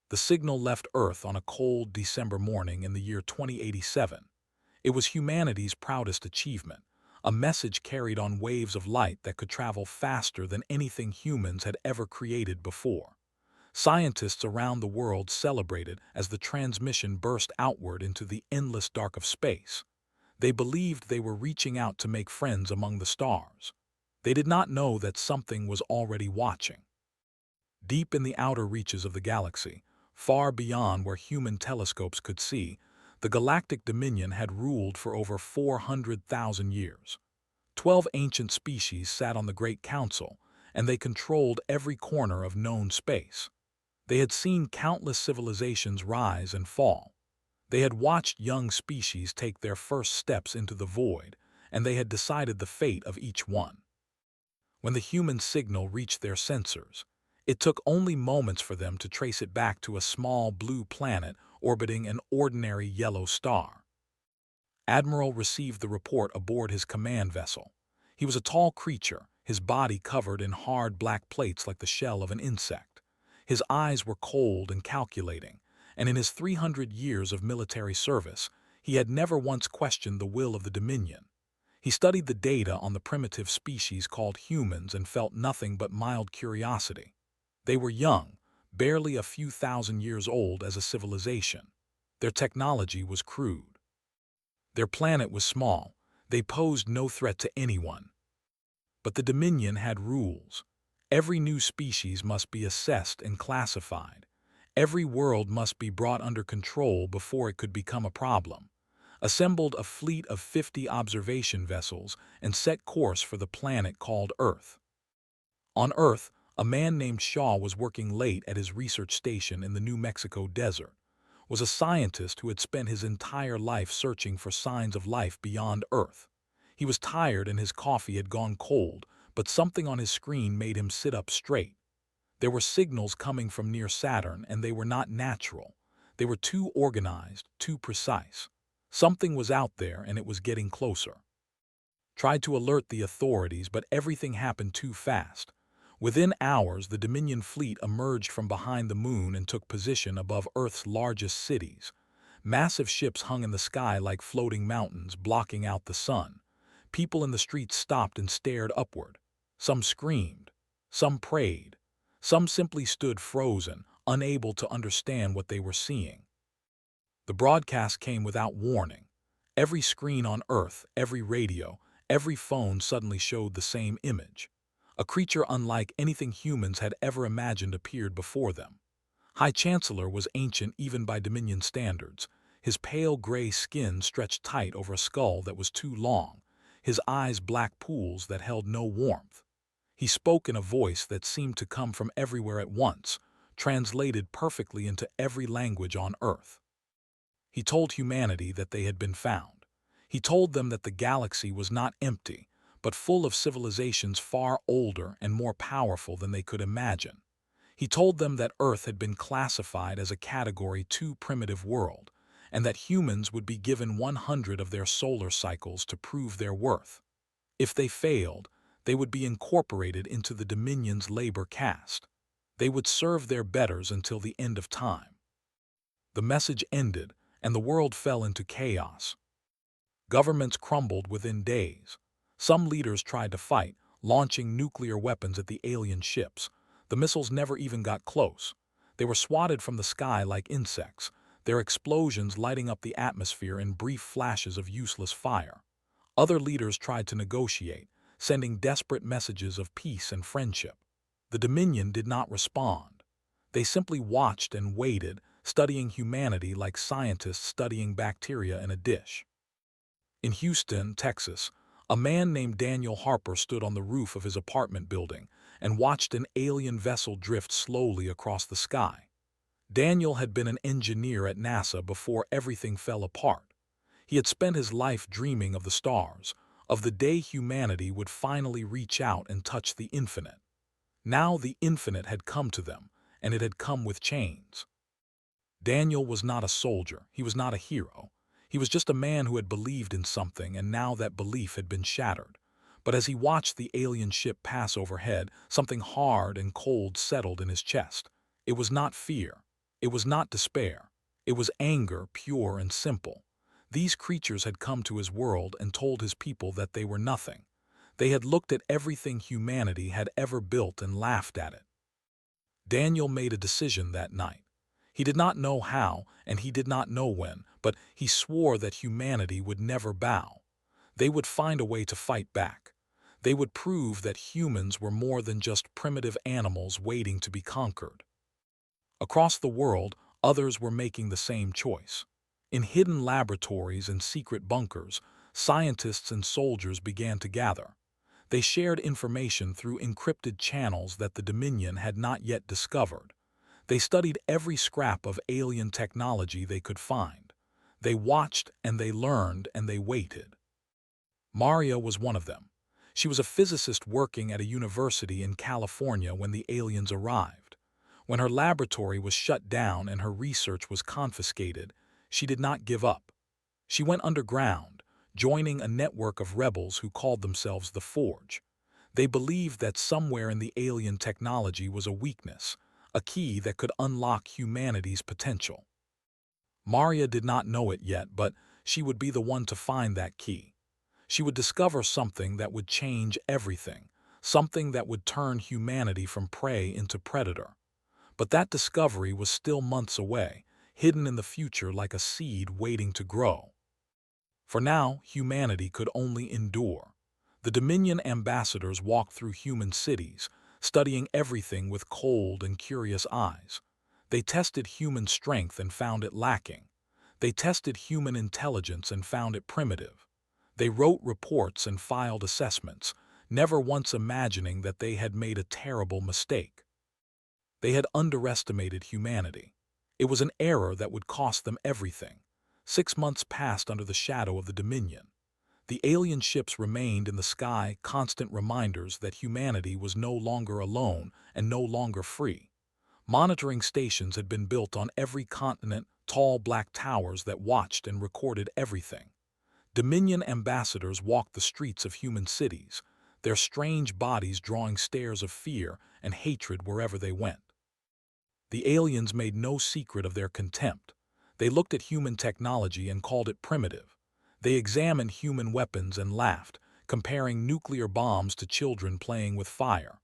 The signal left Earth on a cold December morning in the year 2087. It was humanity's proudest achievement, a message carried on waves of light that could travel faster than anything humans had ever created before. Scientists around the world celebrated as the transmission burst outward into the endless dark of space. They believed they were reaching out to make friends among the stars. They did not know that something was already watching. Deep in the outer reaches of the galaxy, far beyond where human telescopes could see, the Galactic Dominion had ruled for over 400,000 years. 12 ancient species sat on the Great Council, and they controlled every corner of known space. They had seen countless civilizations rise and fall. They had watched young species take their first steps into the void, and they had decided the fate of each one. When the human signal reached their sensors, it took only moments for them to trace it back to a small blue planet orbiting an ordinary yellow star. Admiral received the report aboard his command vessel. He was a tall creature, his body covered in hard black plates like the shell of an insect. His eyes were cold and calculating, and in his 300 years of military service, he had never once questioned the will of the Dominion. He studied the data on the primitive species called humans and felt nothing but mild curiosity. They were young, barely a few thousand years old as a civilization. Their technology was crude. Their planet was small. They posed no threat to anyone. But the Dominion had rules. Every new species must be assessed and classified. Every world must be brought under control before it could become a problem. Assembled a fleet of 50 observation vessels and set course for the planet called Earth. On Earth, a man named Shaw was working late at his research station in the New Mexico desert. Was a scientist who had spent his entire life searching for signs of life beyond Earth. He was tired and his coffee had gone cold, but something on his screen made him sit up straight. There were signals coming from near Saturn, and they were not natural. They were too organized, too precise. Something was out there, and it was getting closer. Tried to alert the authorities, but everything happened too fast. Within hours, the Dominion fleet emerged from behind the moon and took position above Earth's largest cities. Massive ships hung in the sky like floating mountains, blocking out the sun. People in the streets stopped and stared upward. Some screamed. Some prayed. Some simply stood frozen, unable to understand what they were seeing. The broadcast came without warning. Every screen on Earth, every radio, every phone suddenly showed the same image. A creature unlike anything humans had ever imagined appeared before them. High Chancellor was ancient even by Dominion standards. His pale gray skin stretched tight over a skull that was too long, his eyes black pools that held no warmth. He spoke in a voice that seemed to come from everywhere at once, translated perfectly into every language on Earth. He told humanity that they had been found. He told them that the galaxy was not empty, but full of civilizations far older and more powerful than they could imagine. He told them that Earth had been classified as a Category 2 primitive world, and that humans would be given 100 of their solar cycles to prove their worth. If they failed, they would be incorporated into the Dominion's labor caste. They would serve their betters until the end of time. The message ended, and the world fell into chaos. Governments crumbled within days. Some leaders tried to fight, launching nuclear weapons at the alien ships. The missiles never even got close. They were swatted from the sky like insects, their explosions lighting up the atmosphere in brief flashes of useless fire. Other leaders tried to negotiate, sending desperate messages of peace and friendship. The Dominion did not respond. They simply watched and waited, studying humanity like scientists studying bacteria in a dish. In Houston, Texas, a man named Daniel Harper stood on the roof of his apartment building and watched an alien vessel drift slowly across the sky. Daniel had been an engineer at NASA before everything fell apart. He had spent his life dreaming of the stars, of the day humanity would finally reach out and touch the infinite. Now the infinite had come to them, and it had come with chains. Daniel was not a soldier, he was not a hero. He was just a man who had believed in something, and now that belief had been shattered. But as he watched the alien ship pass overhead, something hard and cold settled in his chest. It was not fear. It was not despair. It was anger, pure and simple. These creatures had come to his world and told his people that they were nothing. They had looked at everything humanity had ever built and laughed at it. Daniel made a decision that night. He did not know how, and he did not know when, but he swore that humanity would never bow. They would find a way to fight back. They would prove that humans were more than just primitive animals waiting to be conquered. Across the world, others were making the same choice. In hidden laboratories and secret bunkers, scientists and soldiers began to gather. They shared information through encrypted channels that the Dominion had not yet discovered. They studied every scrap of alien technology they could find. They watched and they learned and they waited. Maria was one of them. She was a physicist working at a university in California when the aliens arrived. When her laboratory was shut down and her research was confiscated, she did not give up. She went underground, joining a network of rebels who called themselves the Forge. They believed that somewhere in the alien technology was a weakness, a key that could unlock humanity's potential. Maria did not know it yet, but she would be the one to find that key. She would discover something that would change everything, something that would turn humanity from prey into predator. But that discovery was still months away, hidden in the future like a seed waiting to grow. For now, humanity could only endure. The Dominion ambassadors walked through human cities, studying everything with cold and curious eyes. They tested human strength and found it lacking. They tested human intelligence and found it primitive. They wrote reports and filed assessments, never once imagining that they had made a terrible mistake. They had underestimated humanity. It was an error that would cost them everything. 6 months passed under the shadow of the Dominion. The alien ships remained in the sky, constant reminders that humanity was no longer alone and no longer free. Monitoring stations had been built on every continent, tall black towers that watched and recorded everything. Dominion ambassadors walked the streets of human cities, their strange bodies drawing stares of fear and hatred wherever they went. The aliens made no secret of their contempt. They looked at human technology and called it primitive. They examined human weapons and laughed, comparing nuclear bombs to children playing with fire.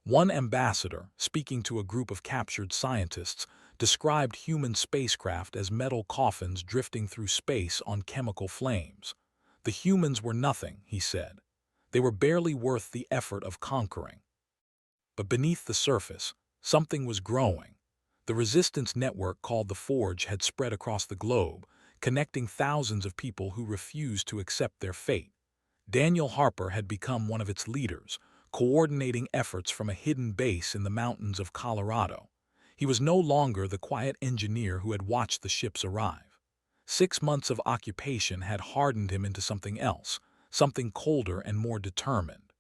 One ambassador, speaking to a group of captured scientists, described human spacecraft as metal coffins drifting through space on chemical flames. The humans were nothing, he said. They were barely worth the effort of conquering. But beneath the surface, something was growing. The resistance network called the Forge had spread across the globe, connecting thousands of people who refused to accept their fate. Daniel Harper had become one of its leaders, coordinating efforts from a hidden base in the mountains of Colorado. He was no longer the quiet engineer who had watched the ships arrive. 6 months of occupation had hardened him into something else, something colder and more determined.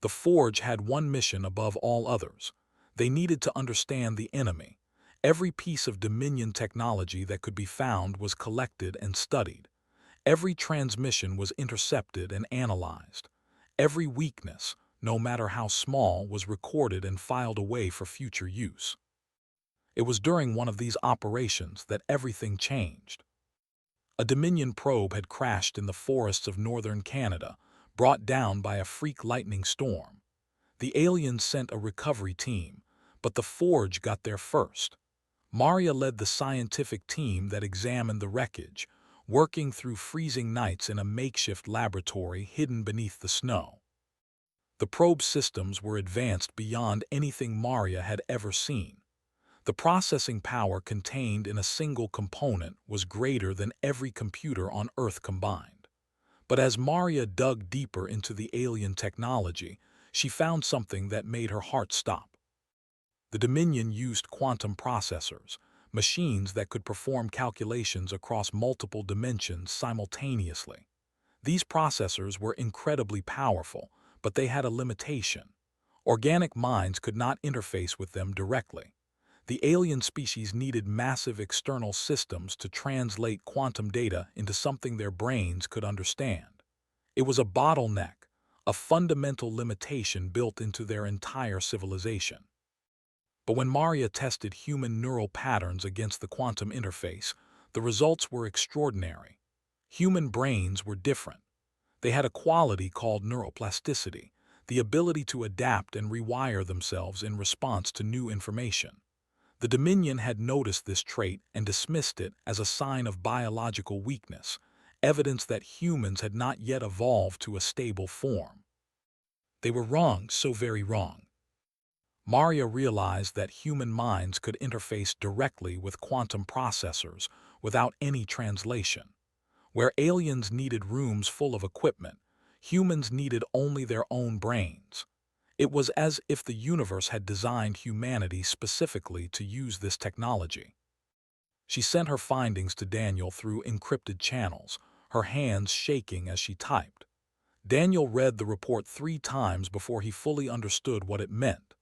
The Forge had one mission above all others. They needed to understand the enemy. Every piece of Dominion technology that could be found was collected and studied. Every transmission was intercepted and analyzed. Every weakness, no matter how small, was recorded and filed away for future use. It was during one of these operations that everything changed. A Dominion probe had crashed in the forests of northern Canada, brought down by a freak lightning storm. The aliens sent a recovery team, but the Forge got there first. Maria led the scientific team that examined the wreckage, working through freezing nights in a makeshift laboratory hidden beneath the snow. The probe systems were advanced beyond anything Maria had ever seen. The processing power contained in a single component was greater than every computer on Earth combined. But as Maria dug deeper into the alien technology, she found something that made her heart stop. The Dominion used quantum processors, machines that could perform calculations across multiple dimensions simultaneously. These processors were incredibly powerful, but they had a limitation. Organic minds could not interface with them directly. The alien species needed massive external systems to translate quantum data into something their brains could understand. It was a bottleneck, a fundamental limitation built into their entire civilization. But when Maria tested human neural patterns against the quantum interface, the results were extraordinary. Human brains were different. They had a quality called neuroplasticity, the ability to adapt and rewire themselves in response to new information. The Dominion had noticed this trait and dismissed it as a sign of biological weakness, evidence that humans had not yet evolved to a stable form. They were wrong, so very wrong. Maria realized that human minds could interface directly with quantum processors without any translation. Where aliens needed rooms full of equipment, humans needed only their own brains. It was as if the universe had designed humanity specifically to use this technology. She sent her findings to Daniel through encrypted channels, her hands shaking as she typed. Daniel read the report 3 times before he fully understood what it meant.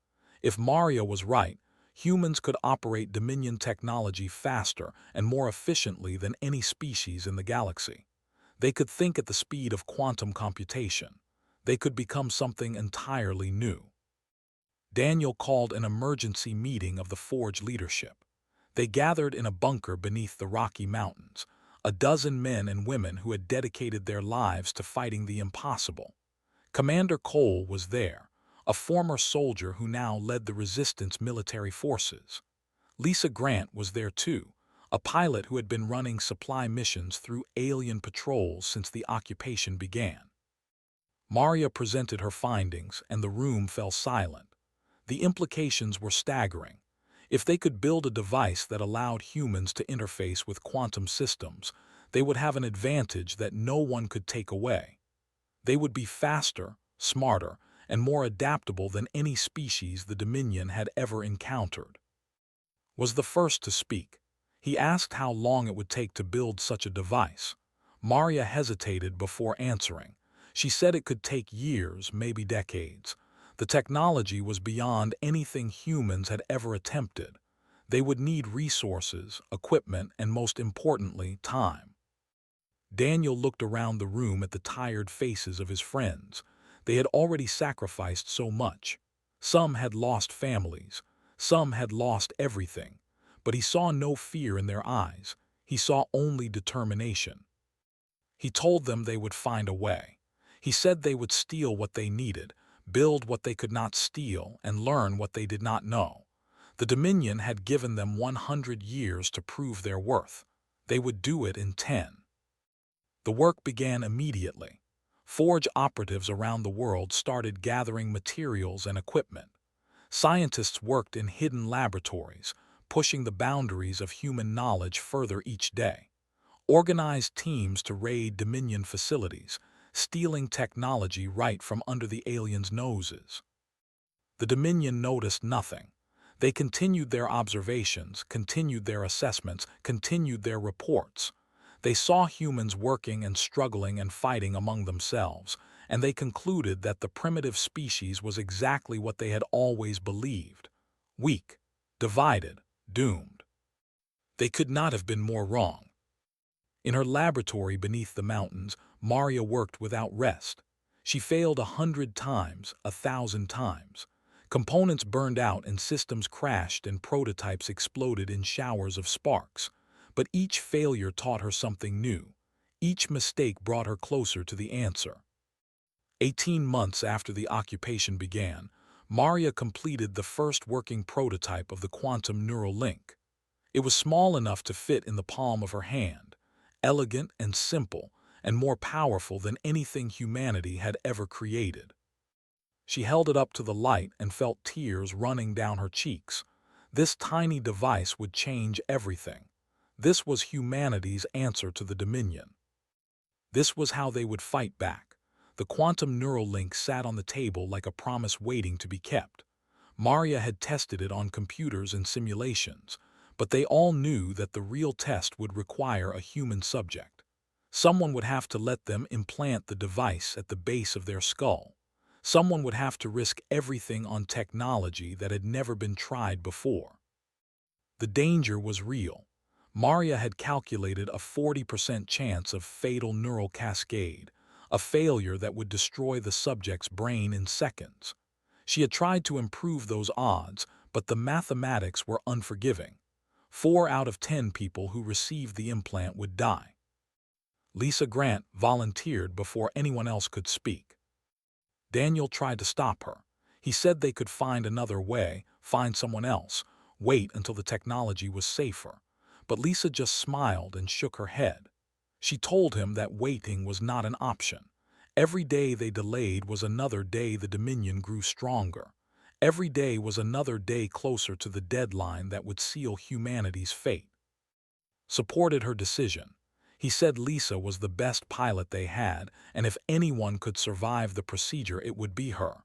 If Maria was right, humans could operate Dominion technology faster and more efficiently than any species in the galaxy. They could think at the speed of quantum computation. They could become something entirely new. Daniel called an emergency meeting of the Forge leadership. They gathered in a bunker beneath the Rocky Mountains, a dozen men and women who had dedicated their lives to fighting the impossible. Commander Cole was there, a former soldier who now led the Resistance military forces. Lisa Grant was there too, a pilot who had been running supply missions through alien patrols since the occupation began. Maria presented her findings, and the room fell silent. The implications were staggering. If they could build a device that allowed humans to interface with quantum systems, they would have an advantage that no one could take away. They would be faster, smarter, and more adaptable than any species the Dominion had ever encountered. Was the first to speak. He asked how long it would take to build such a device. Maria hesitated before answering. She said it could take years, maybe decades. The technology was beyond anything humans had ever attempted. They would need resources, equipment, and most importantly, time. Daniel looked around the room at the tired faces of his friends. They had already sacrificed so much. Some had lost families. Some had lost everything. But he saw no fear in their eyes. He saw only determination. He told them they would find a way. He said they would steal what they needed, build what they could not steal, and learn what they did not know. The Dominion had given them 100 years to prove their worth. They would do it in 10. The work began immediately. Forge operatives around the world started gathering materials and equipment. Scientists worked in hidden laboratories, pushing the boundaries of human knowledge further each day. Organized teams to raid Dominion facilities, stealing technology right from under the aliens' noses. The Dominion noticed nothing. They continued their observations, continued their assessments, continued their reports. They saw humans working and struggling and fighting among themselves, and they concluded that the primitive species was exactly what they had always believed: weak, divided, doomed. They could not have been more wrong. In her laboratory beneath the mountains, Maria worked without rest. She failed 100 times, 1,000 times. Components burned out and systems crashed and prototypes exploded in showers of sparks. But each failure taught her something new. Each mistake brought her closer to the answer. 18 months after the occupation began, Maria completed the first working prototype of the quantum neural link. It was small enough to fit in the palm of her hand, elegant and simple, and more powerful than anything humanity had ever created. She held it up to the light and felt tears running down her cheeks. This tiny device would change everything. This was humanity's answer to the Dominion. This was how they would fight back. The quantum neural link sat on the table like a promise waiting to be kept. Maria had tested it on computers and simulations, but they all knew that the real test would require a human subject. Someone would have to let them implant the device at the base of their skull. Someone would have to risk everything on technology that had never been tried before. The danger was real. Maria had calculated a 40% chance of fatal neural cascade, a failure that would destroy the subject's brain in seconds. She had tried to improve those odds, but the mathematics were unforgiving. 4 out of 10 people who received the implant would die. Lisa Grant volunteered before anyone else could speak. Daniel tried to stop her. He said they could find another way, find someone else, wait until the technology was safer. But Lisa just smiled and shook her head. She told him that waiting was not an option. Every day they delayed was another day the Dominion grew stronger. Every day was another day closer to the deadline that would seal humanity's fate. Supported her decision. He said Lisa was the best pilot they had, and if anyone could survive the procedure, it would be her.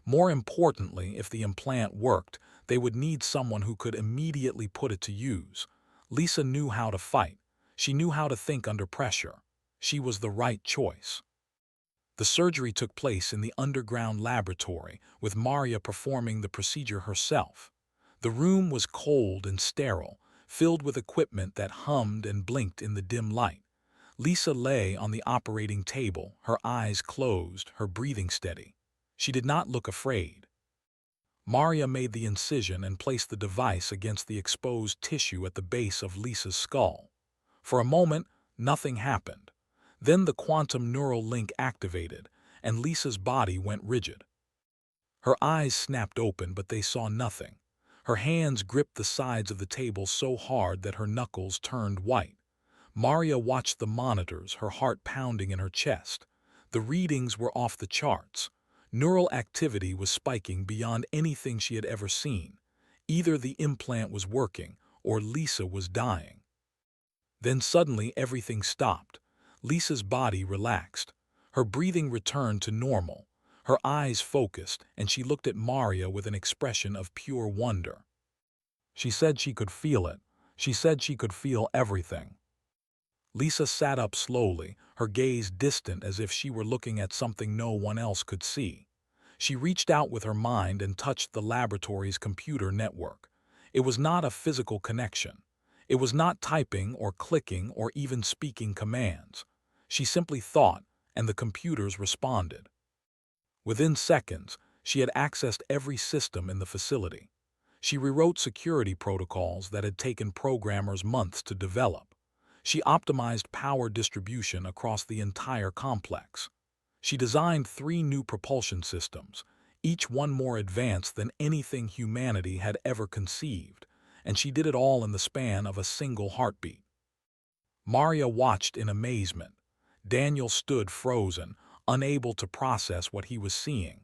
More importantly, if the implant worked, they would need someone who could immediately put it to use. Lisa knew how to fight. She knew how to think under pressure. She was the right choice. The surgery took place in the underground laboratory, with Maria performing the procedure herself. The room was cold and sterile, filled with equipment that hummed and blinked in the dim light. Lisa lay on the operating table, her eyes closed, her breathing steady. She did not look afraid. Maria made the incision and placed the device against the exposed tissue at the base of Lisa's skull. For a moment, nothing happened. Then the quantum neural link activated, and Lisa's body went rigid. Her eyes snapped open, but they saw nothing. Her hands gripped the sides of the table so hard that her knuckles turned white. Maria watched the monitors, her heart pounding in her chest. The readings were off the charts. Neural activity was spiking beyond anything she had ever seen. Either the implant was working, or Lisa was dying. Then suddenly everything stopped. Lisa's body relaxed. Her breathing returned to normal. Her eyes focused, and she looked at Maria with an expression of pure wonder. She said she could feel it. She said she could feel everything. Lisa sat up slowly, her gaze distant as if she were looking at something no one else could see. She reached out with her mind and touched the laboratory's computer network. It was not a physical connection. It was not typing or clicking or even speaking commands. She simply thought, and the computers responded. Within seconds, she had accessed every system in the facility. She rewrote security protocols that had taken programmers months to develop. She optimized power distribution across the entire complex. She designed 3 new propulsion systems, each one more advanced than anything humanity had ever conceived, and she did it all in the span of a single heartbeat. Maria watched in amazement. Daniel stood frozen, unable to process what he was seeing.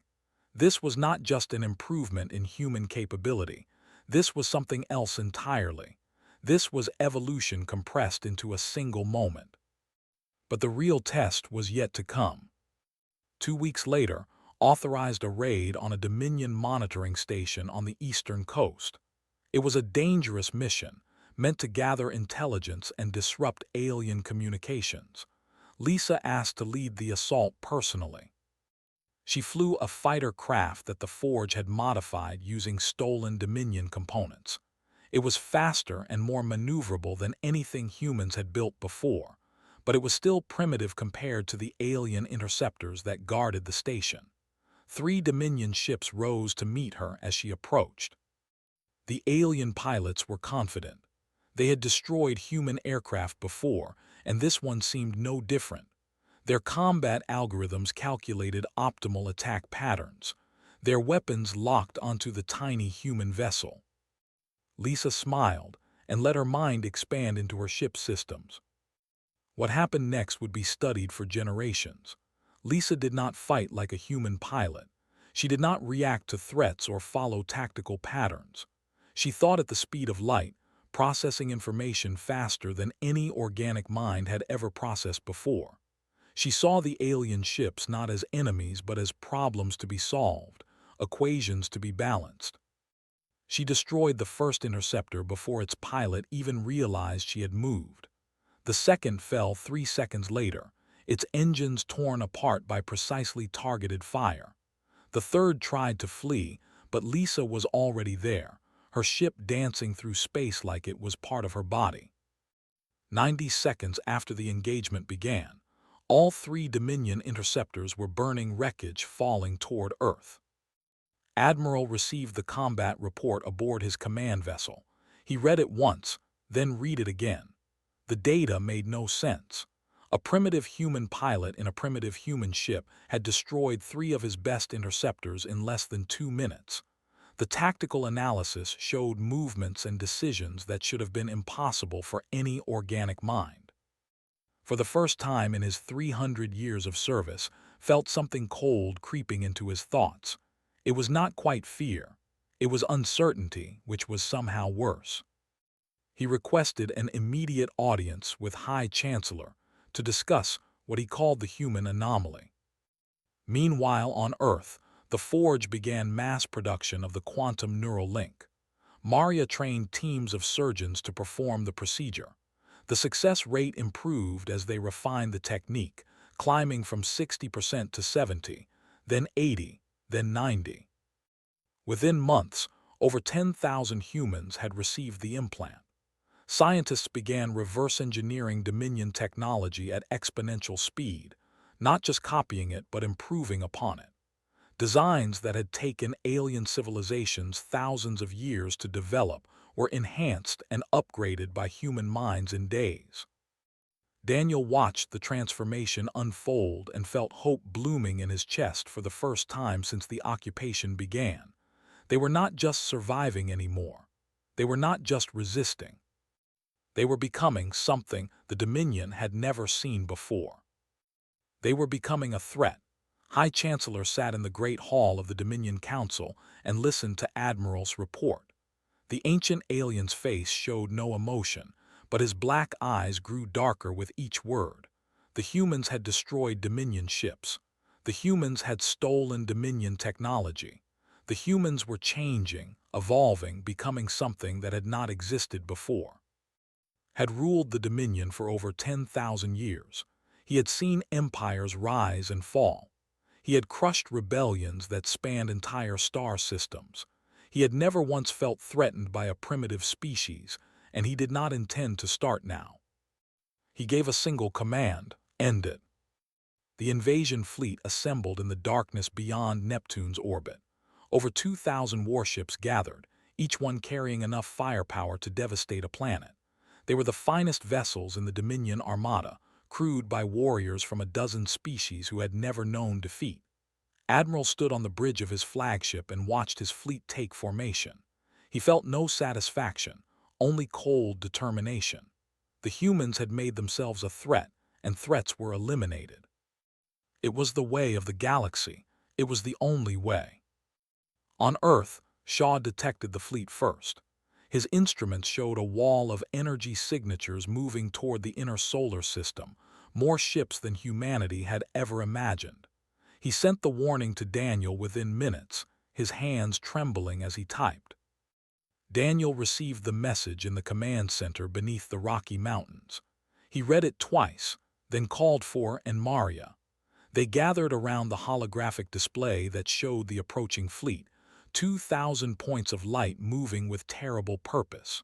This was not just an improvement in human capability. This was something else entirely. This was evolution compressed into a single moment. But the real test was yet to come. 2 weeks later, authorized a raid on a Dominion monitoring station on the eastern coast. It was a dangerous mission, meant to gather intelligence and disrupt alien communications. Lisa asked to lead the assault personally. She flew a fighter craft that the Forge had modified using stolen Dominion components. It was faster and more maneuverable than anything humans had built before, but it was still primitive compared to the alien interceptors that guarded the station. 3 Dominion ships rose to meet her as she approached. The alien pilots were confident. They had destroyed human aircraft before, and this one seemed no different. Their combat algorithms calculated optimal attack patterns. Their weapons locked onto the tiny human vessel. Lisa smiled and let her mind expand into her ship's systems. What happened next would be studied for generations. Lisa did not fight like a human pilot. She did not react to threats or follow tactical patterns. She thought at the speed of light, processing information faster than any organic mind had ever processed before. She saw the alien ships not as enemies but as problems to be solved, equations to be balanced. She destroyed the first interceptor before its pilot even realized she had moved. The second fell 3 seconds later, its engines torn apart by precisely targeted fire. The third tried to flee, but Lisa was already there, her ship dancing through space like it was part of her body. 90 seconds after the engagement began, all 3 Dominion interceptors were burning wreckage falling toward Earth. Admiral received the combat report aboard his command vessel. He read it once, then read it again. The data made no sense. A primitive human pilot in a primitive human ship had destroyed 3 of his best interceptors in less than 2 minutes. The tactical analysis showed movements and decisions that should have been impossible for any organic mind. For the first time in his 300 years of service, felt something cold creeping into his thoughts. It was not quite fear. It was uncertainty, which was somehow worse. He requested an immediate audience with High Chancellor to discuss what he called the human anomaly. Meanwhile, on Earth, the Forge began mass production of the quantum neural link. Maria trained teams of surgeons to perform the procedure. The success rate improved as they refined the technique, climbing from 60% to 70%, then 80%, then 90%. Within months, over 10,000 humans had received the implant. Scientists began reverse engineering Dominion technology at exponential speed, not just copying it but improving upon it. Designs that had taken alien civilizations thousands of years to develop were enhanced and upgraded by human minds in days. Daniel watched the transformation unfold and felt hope blooming in his chest for the first time since the occupation began. They were not just surviving anymore. They were not just resisting. They were becoming something the Dominion had never seen before. They were becoming a threat. High Chancellor sat in the Great Hall of the Dominion Council and listened to Admiral's report. The ancient alien's face showed no emotion, but his black eyes grew darker with each word. The humans had destroyed Dominion ships. The humans had stolen Dominion technology. The humans were changing, evolving, becoming something that had not existed before. Had ruled the Dominion for over 10,000 years. He had seen empires rise and fall. He had crushed rebellions that spanned entire star systems. He had never once felt threatened by a primitive species, and he did not intend to start now. He gave a single command: end it. The invasion fleet assembled in the darkness beyond Neptune's orbit. Over 2,000 warships gathered, each one carrying enough firepower to devastate a planet. They were the finest vessels in the Dominion Armada, crewed by warriors from a dozen species who had never known defeat. Admiral stood on the bridge of his flagship and watched his fleet take formation. He felt no satisfaction, only cold determination. The humans had made themselves a threat, and threats were eliminated. It was the way of the galaxy. It was the only way. On Earth, Shaw detected the fleet first. His instruments showed a wall of energy signatures moving toward the inner solar system, more ships than humanity had ever imagined. He sent the warning to Daniel within minutes, his hands trembling as he typed. Daniel received the message in the command center beneath the Rocky Mountains. He read it twice, then called for and Maria. They gathered around the holographic display that showed the approaching fleet, 2,000 points of light moving with terrible purpose.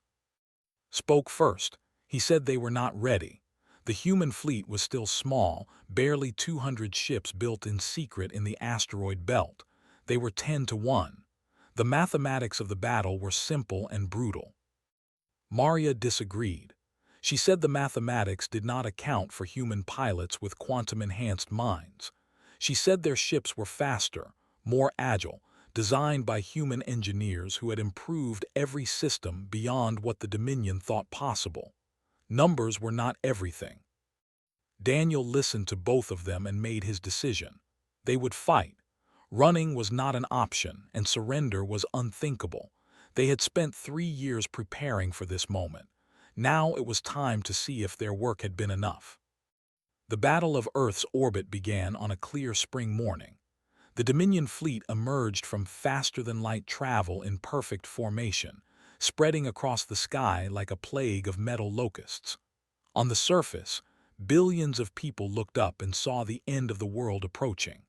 Spoke first. He said they were not ready. The human fleet was still small, barely 200 ships built in secret in the asteroid belt. They were 10 to 1. The mathematics of the battle were simple and brutal. Maria disagreed. She said the mathematics did not account for human pilots with quantum-enhanced minds. She said their ships were faster, more agile, designed by human engineers who had improved every system beyond what the Dominion thought possible. Numbers were not everything. Daniel listened to both of them and made his decision. They would fight. Running was not an option, and surrender was unthinkable. They had spent 3 years preparing for this moment. Now it was time to see if their work had been enough. The Battle of Earth's orbit began on a clear spring morning. The Dominion fleet emerged from faster-than-light travel in perfect formation, spreading across the sky like a plague of metal locusts. On the surface, billions of people looked up and saw the end of the world approaching.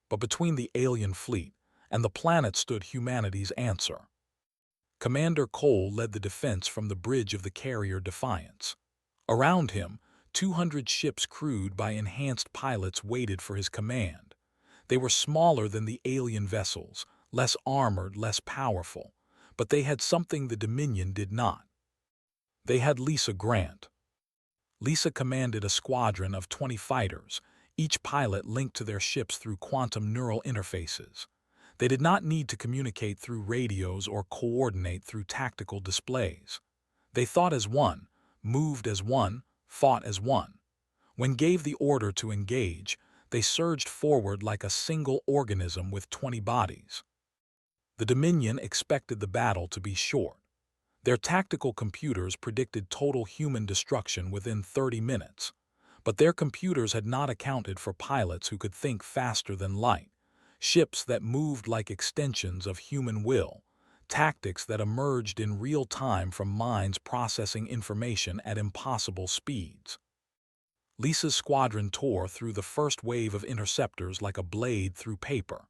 But between the alien fleet and the planet stood humanity's answer. Commander Cole led the defense from the bridge of the carrier Defiance. Around him, 200 ships crewed by enhanced pilots waited for his command. They were smaller than the alien vessels, less armored, less powerful, but they had something the Dominion did not. They had Lisa Grant. Lisa commanded a squadron of 20 fighters, each pilot linked to their ships through quantum neural interfaces. They did not need to communicate through radios or coordinate through tactical displays. They thought as one, moved as one, fought as one. When gave the order to engage, they surged forward like a single organism with 20 bodies. The Dominion expected the battle to be short. Their tactical computers predicted total human destruction within 30 minutes. But their computers had not accounted for pilots who could think faster than light, ships that moved like extensions of human will, tactics that emerged in real time from minds processing information at impossible speeds. Lisa's squadron tore through the first wave of interceptors like a blade through paper.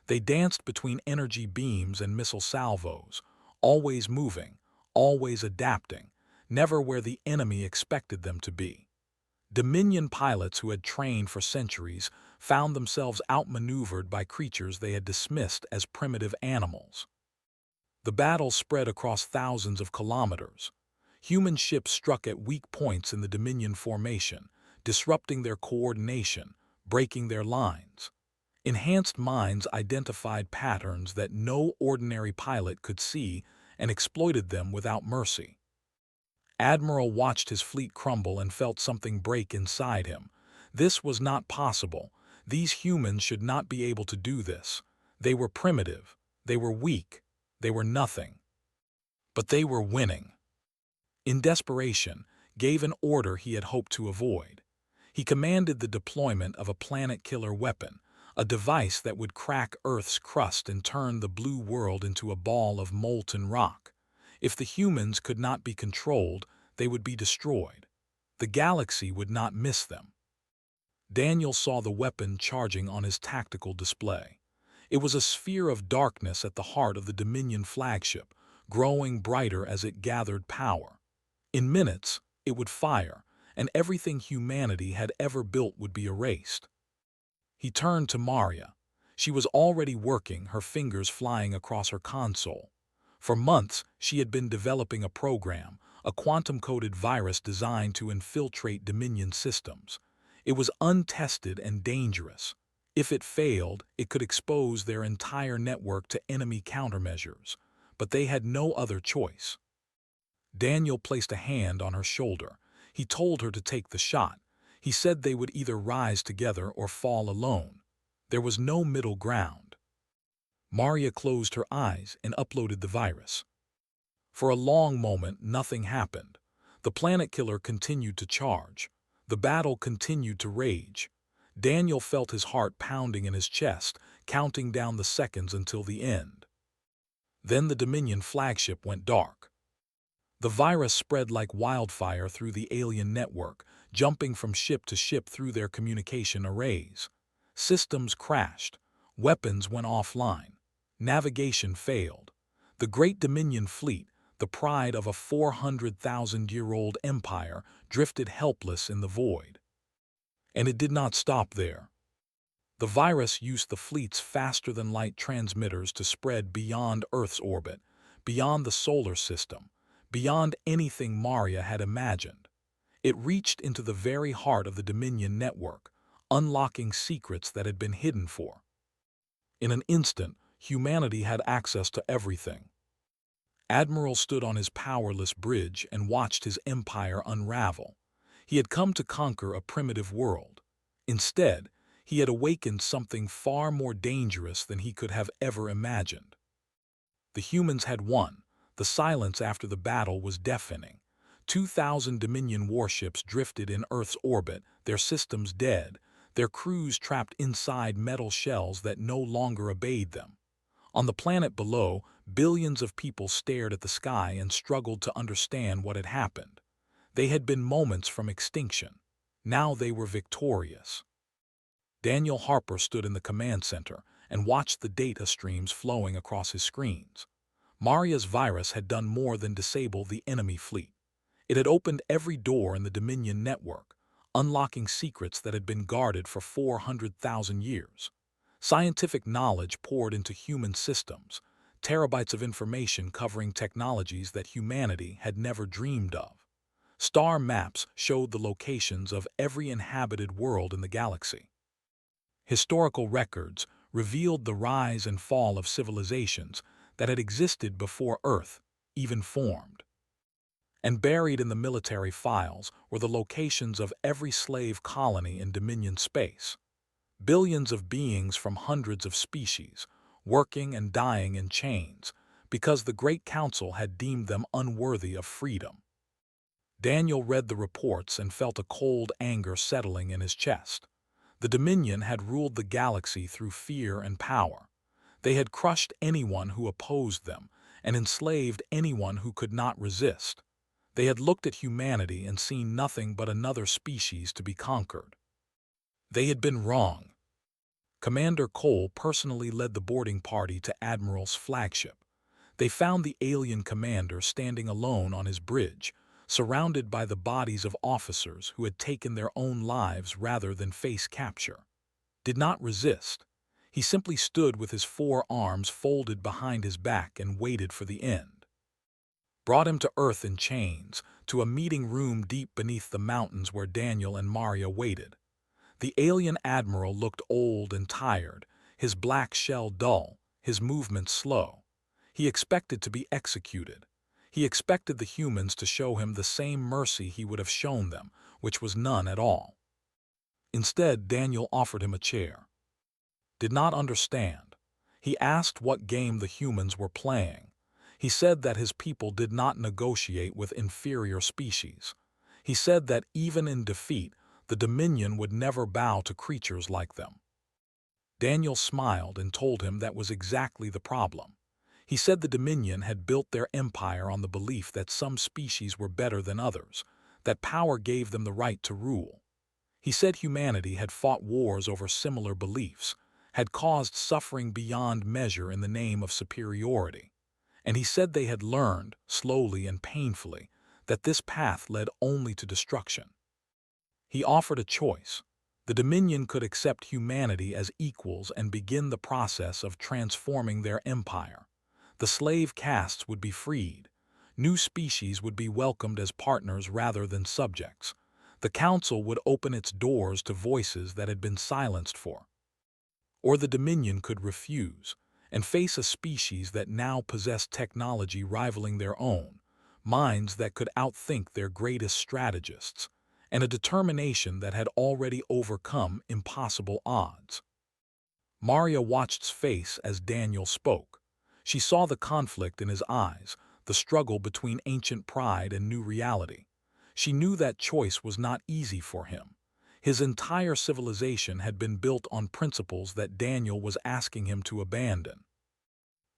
They danced between energy beams and missile salvos, always moving, always adapting, never where the enemy expected them to be. Dominion pilots who had trained for centuries found themselves outmaneuvered by creatures they had dismissed as primitive animals. The battle spread across thousands of kilometers. Human ships struck at weak points in the Dominion formation, disrupting their coordination, breaking their lines. Enhanced minds identified patterns that no ordinary pilot could see and exploited them without mercy. Admiral watched his fleet crumble and felt something break inside him. This was not possible. These humans should not be able to do this. They were primitive. They were weak. They were nothing. But they were winning. In desperation, gave an order he had hoped to avoid. He commanded the deployment of a planet-killer weapon, a device that would crack Earth's crust and turn the blue world into a ball of molten rock. If the humans could not be controlled, they would be destroyed. The galaxy would not miss them. Daniel saw the weapon charging on his tactical display. It was a sphere of darkness at the heart of the Dominion flagship, growing brighter as it gathered power. In minutes, it would fire, and everything humanity had ever built would be erased. He turned to Maria. She was already working, her fingers flying across her console. For months, she had been developing a program, a quantum-coded virus designed to infiltrate Dominion systems. It was untested and dangerous. If it failed, it could expose their entire network to enemy countermeasures. But they had no other choice. Daniel placed a hand on her shoulder. He told her to take the shot. He said they would either rise together or fall alone. There was no middle ground. Maria closed her eyes and uploaded the virus. For a long moment, nothing happened. The planet killer continued to charge. The battle continued to rage. Daniel felt his heart pounding in his chest, counting down the seconds until the end. Then the Dominion flagship went dark. The virus spread like wildfire through the alien network, jumping from ship to ship through their communication arrays. Systems crashed. Weapons went offline. Navigation failed. The Great Dominion Fleet, the pride of a 400,000-year-old empire, drifted helpless in the void. And it did not stop there. The virus used the fleet's faster-than-light transmitters to spread beyond Earth's orbit, beyond the solar system, beyond anything Maria had imagined. It reached into the very heart of the Dominion network, unlocking secrets that had been hidden for. In an instant, humanity had access to everything. Admiral stood on his powerless bridge and watched his empire unravel. He had come to conquer a primitive world. Instead, he had awakened something far more dangerous than he could have ever imagined. The humans had won. The silence after the battle was deafening. 2,000 Dominion warships drifted in Earth's orbit, their systems dead, their crews trapped inside metal shells that no longer obeyed them. On the planet below, billions of people stared at the sky and struggled to understand what had happened. They had been moments from extinction. Now they were victorious. Daniel Harper stood in the command center and watched the data streams flowing across his screens. Maria's virus had done more than disable the enemy fleet. It had opened every door in the Dominion network, unlocking secrets that had been guarded for 400,000 years. Scientific knowledge poured into human systems, terabytes of information covering technologies that humanity had never dreamed of. Star maps showed the locations of every inhabited world in the galaxy. Historical records revealed the rise and fall of civilizations that had existed before Earth even formed. And buried in the military files were the locations of every slave colony in Dominion space. Billions of beings from hundreds of species, working and dying in chains, because the Great Council had deemed them unworthy of freedom. Daniel read the reports and felt a cold anger settling in his chest. The Dominion had ruled the galaxy through fear and power. They had crushed anyone who opposed them and enslaved anyone who could not resist. They had looked at humanity and seen nothing but another species to be conquered. They had been wrong. Commander Cole personally led the boarding party to Admiral's flagship. They found the alien commander standing alone on his bridge, surrounded by the bodies of officers who had taken their own lives rather than face capture. Did not resist. He simply stood with his 4 arms folded behind his back and waited for the end. Brought him to Earth in chains, to a meeting room deep beneath the mountains where Daniel and Maria waited. The alien admiral looked old and tired, his black shell dull, his movements slow. He expected to be executed. He expected the humans to show him the same mercy he would have shown them, which was none at all. Instead, Daniel offered him a chair. Did not understand. He asked what game the humans were playing. He said that his people did not negotiate with inferior species. He said that even in defeat, the Dominion would never bow to creatures like them. Daniel smiled and told him that was exactly the problem. He said the Dominion had built their empire on the belief that some species were better than others, that power gave them the right to rule. He said humanity had fought wars over similar beliefs, had caused suffering beyond measure in the name of superiority. And he said they had learned, slowly and painfully, that this path led only to destruction. He offered a choice. The Dominion could accept humanity as equals and begin the process of transforming their empire. The slave castes would be freed. New species would be welcomed as partners rather than subjects. The Council would open its doors to voices that had been silenced for. Or the Dominion could refuse and face a species that now possessed technology rivaling their own, minds that could outthink their greatest strategists, and a determination that had already overcome impossible odds. Maria watched face as Daniel spoke. She saw the conflict in his eyes, the struggle between ancient pride and new reality. She knew that choice was not easy for him. His entire civilization had been built on principles that Daniel was asking him to abandon.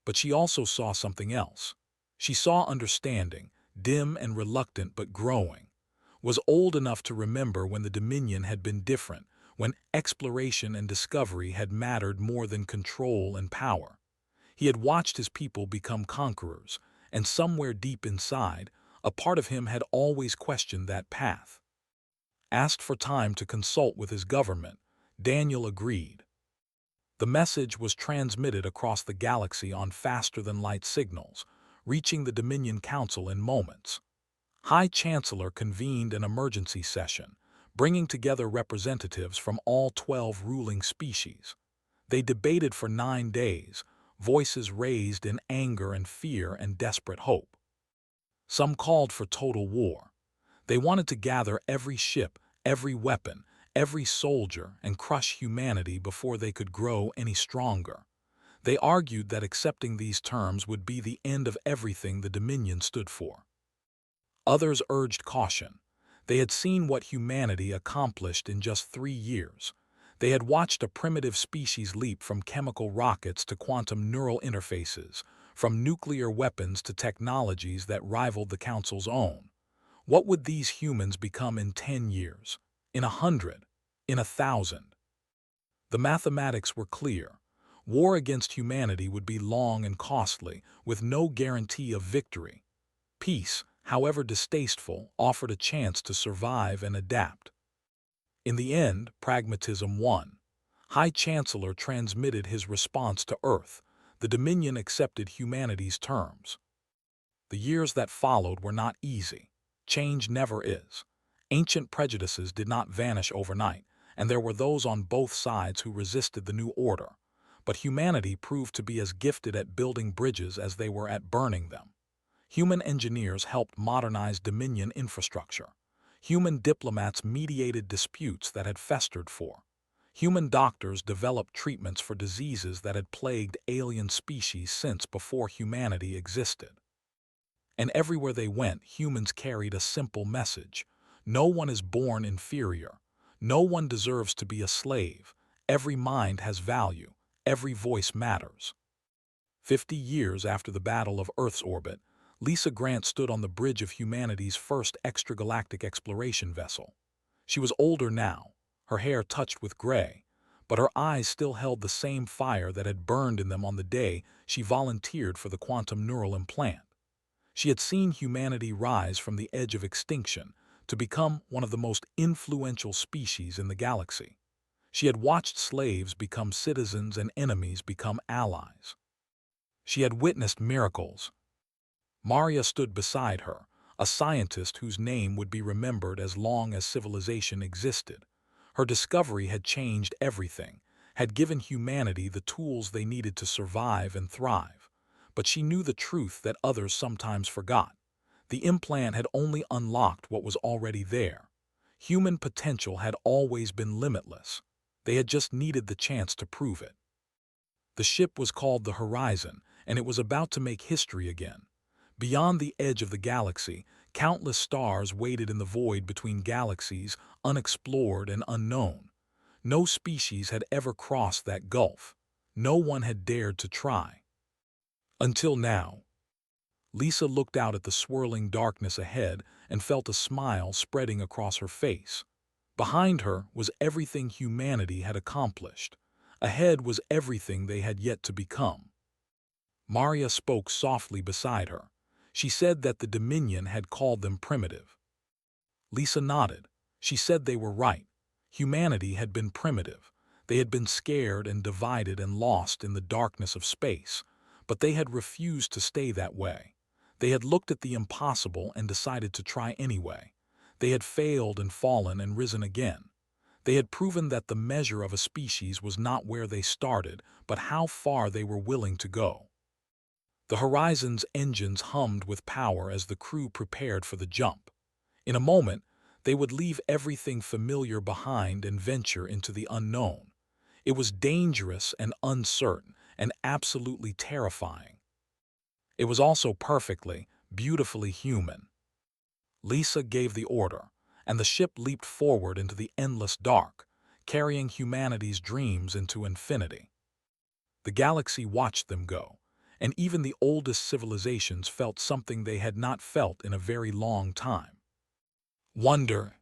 But she also saw something else. She saw understanding, dim and reluctant but growing. Was old enough to remember when the Dominion had been different, when exploration and discovery had mattered more than control and power. He had watched his people become conquerors, and somewhere deep inside, a part of him had always questioned that path. Asked for time to consult with his government, Daniel agreed. The message was transmitted across the galaxy on faster-than-light signals, reaching the Dominion Council in moments. High Chancellor convened an emergency session, bringing together representatives from all 12 ruling species. They debated for 9 days, voices raised in anger and fear and desperate hope. Some called for total war. They wanted to gather every ship, every weapon, every soldier, and crush humanity before they could grow any stronger. They argued that accepting these terms would be the end of everything the Dominion stood for. Others urged caution. They had seen what humanity accomplished in just 3 years. They had watched a primitive species leap from chemical rockets to quantum neural interfaces, from nuclear weapons to technologies that rivaled the Council's own. What would these humans become in 10 years? In 100? In 1,000? The mathematics were clear. War against humanity would be long and costly, with no guarantee of victory. Peace, however distasteful, offered a chance to survive and adapt. In the end, pragmatism won. High Chancellor transmitted his response to Earth. The Dominion accepted humanity's terms. The years that followed were not easy. Change never is. Ancient prejudices did not vanish overnight, and there were those on both sides who resisted the new order. But humanity proved to be as gifted at building bridges as they were at burning them. Human engineers helped modernize Dominion infrastructure. Human diplomats mediated disputes that had festered for. Human doctors developed treatments for diseases that had plagued alien species since before humanity existed. And everywhere they went, humans carried a simple message. No one is born inferior. No one deserves to be a slave. Every mind has value. Every voice matters. 50 years after the Battle of Earth's orbit, Lisa Grant stood on the bridge of humanity's first extragalactic exploration vessel. She was older now, her hair touched with gray, but her eyes still held the same fire that had burned in them on the day she volunteered for the quantum neural implant. She had seen humanity rise from the edge of extinction to become one of the most influential species in the galaxy. She had watched slaves become citizens and enemies become allies. She had witnessed miracles. Maria stood beside her, a scientist whose name would be remembered as long as civilization existed. Her discovery had changed everything, had given humanity the tools they needed to survive and thrive. But she knew the truth that others sometimes forgot. The implant had only unlocked what was already there. Human potential had always been limitless. They had just needed the chance to prove it. The ship was called the Horizon, and it was about to make history again. Beyond the edge of the galaxy, countless stars waited in the void between galaxies, unexplored and unknown. No species had ever crossed that gulf. No one had dared to try. Until now. Lisa looked out at the swirling darkness ahead and felt a smile spreading across her face. Behind her was everything humanity had accomplished. Ahead was everything they had yet to become. Maria spoke softly beside her. She said that the Dominion had called them primitive. Lisa nodded. She said they were right. Humanity had been primitive. They had been scared and divided and lost in the darkness of space, but they had refused to stay that way. They had looked at the impossible and decided to try anyway. They had failed and fallen and risen again. They had proven that the measure of a species was not where they started, but how far they were willing to go. The Horizon's engines hummed with power as the crew prepared for the jump. In a moment, they would leave everything familiar behind and venture into the unknown. It was dangerous and uncertain and absolutely terrifying. It was also perfectly, beautifully human. Lisa gave the order, and the ship leaped forward into the endless dark, carrying humanity's dreams into infinity. The galaxy watched them go, and even the oldest civilizations felt something they had not felt in a very long time. Wonder,